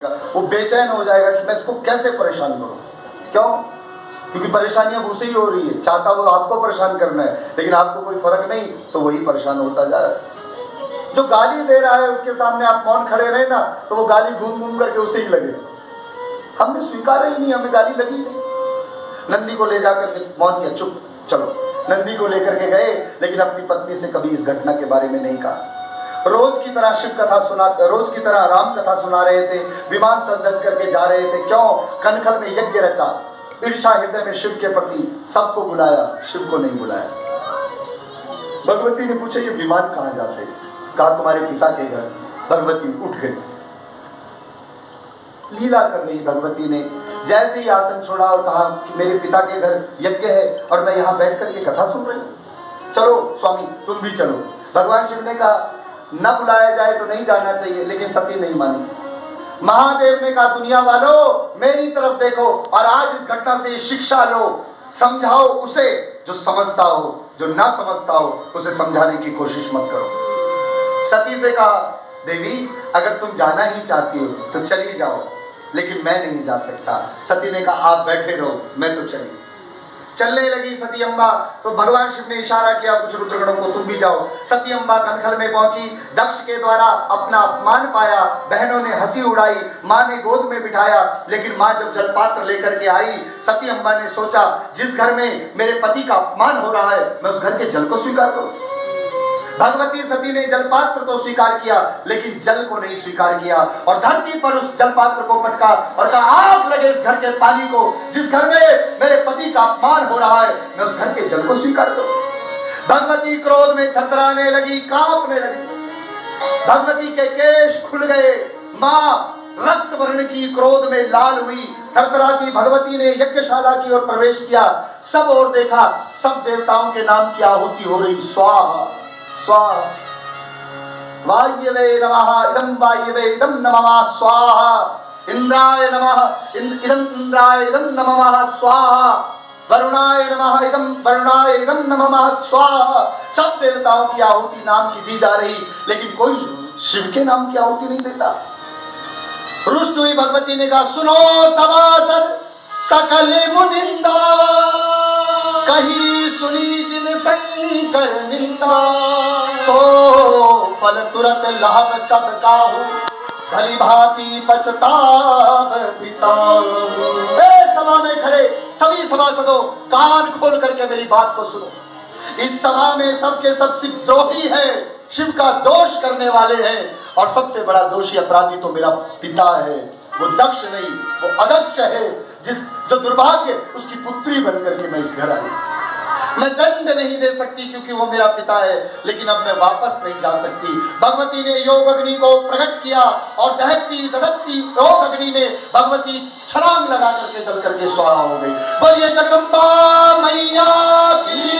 वो बेचैन हो जाएगा कि मैं इसको कैसे परेशान करूं। क्यों? क्योंकि परेशानियां उसे ही हो रही है। चाहता वो आपको परेशान करना है, लेकिन आपको कोई फर्क नहीं, तो वही परेशान होता जा रहा है। जो गाली दे रहा है उसके सामने आप मौन खड़े रहे ना, तो वो गाली घूम घूम करके उसे ही लगे। हमने स्वीकारा ही नहीं, हमें गाली लगी नहीं। नंदी को ले जाकर के मौन किया, चुप चलो। नंदी को लेकर के गए, लेकिन अपनी पत्नी से कभी इस घटना के बारे में नहीं कहा। रोज की तरह शिव कथा रोज की तरह राम कथा सुना रहे थे, विमान सज करके जा रहे थे। क्यों? कनखल में यज्ञ रचा, ईर्षा हृदय में शिव के प्रति, सबको बुलाया, शिव को नहीं बुलाया। भगवती ने पूछा ये विमान कहाँ जाते? कहा तुम्हारे पिता के घर। भगवती उठ गई। लीला कर रही भगवती ने जैसे ही आसन छोड़ा और कहा कि मेरे पिता के घर यज्ञ है और मैं यहाँ बैठ करके कथा सुन रही हूँ, चलो स्वामी तुम भी चलो। भगवान शिव ने कहा न बुलाया जाए तो नहीं जाना चाहिए, लेकिन सती नहीं मानी। महादेव ने कहा दुनिया वालों मेरी तरफ देखो और आज इस घटना से शिक्षा लो, समझाओ उसे जो समझता हो, जो ना समझता हो उसे समझाने की कोशिश मत करो। सती से कहा देवी अगर तुम जाना ही चाहती हो तो चली जाओ, लेकिन मैं नहीं जा सकता। सती ने कहा आप बैठे रहो, मैं तो चली। चलने लगी सती अम्बा, तो भगवान शिव ने इशारा किया कुछ रुद्रगणों को तुम भी जाओ। सती अम्बा कनखल में पहुंची, दक्ष के द्वारा अपना अपमान पाया, बहनों ने हंसी उड़ाई, माँ ने गोद में बिठाया। लेकिन माँ जब जलपात्र लेकर के आई, सती अम्बा ने सोचा जिस घर में मेरे पति का अपमान हो रहा है मैं उस घर के जल को स्वीकार करूं। भगवती सती ने जलपात्र तो स्वीकार किया, लेकिन जल को नहीं स्वीकार किया और धरती पर उस जलपात्र को पटका और कहा आग लगे इस घर के पानी को, जिस घर में मेरे पति का अपमान हो रहा है मैं उस घर के जल को स्वीकार करूं। भगवती क्रोध में थरथराने लगी, कांपने लगी। भगवती के केश खुल गए, माँ रक्त वर्ण की क्रोध में लाल हुई। थरथराती भगवती ने यज्ञशाला की ओर प्रवेश किया। सब ओर देखा, सब देवताओं के नाम की आहुति हो रही। स्वाहा स्वाहा वायवे नमः इदं वायवे इदं नमः स्वाहा, इंद्राय नमः इदं इंद्राय इदं नमः स्वाहा, वरुणाय नमः इदं वरुणाय इदं नमः स्वाहा। सब देवताओं की आहुति नाम की दी जा रही, लेकिन कोई शिव के नाम की आहुति नहीं देता। रुष्ट हुई भगवती ने कहा सुनो सभासद सकल मुनिंदा, कही सुनी जिन शंकर निंदा, सो फल तुरंत लाभ सब काहू, भली भांति पछताव पिताऊ। सभा में खड़े सभी सभासदों कान खोल करके मेरी बात को सुनो। इस सभा में सबके सब शिव द्रोही है, शिव का दोष करने वाले हैं, और सबसे बड़ा दोषी अपराधी तो मेरा पिता है। वो दक्ष नहीं, वो अदक्ष है, जो दुर्भाग्य उसकी पुत्री बनकर के मैं इस घर आई। मैं दंड नहीं दे सकती क्योंकि वो मेरा पिता है, लेकिन अब मैं वापस नहीं जा सकती। भगवती ने योग अग्नि को प्रकट किया और दहकती दहकती योग अग्नि में भगवती छलांग लगा करके चल करके स्वाहा हो गई। बोलिए जगदम्बा मैया की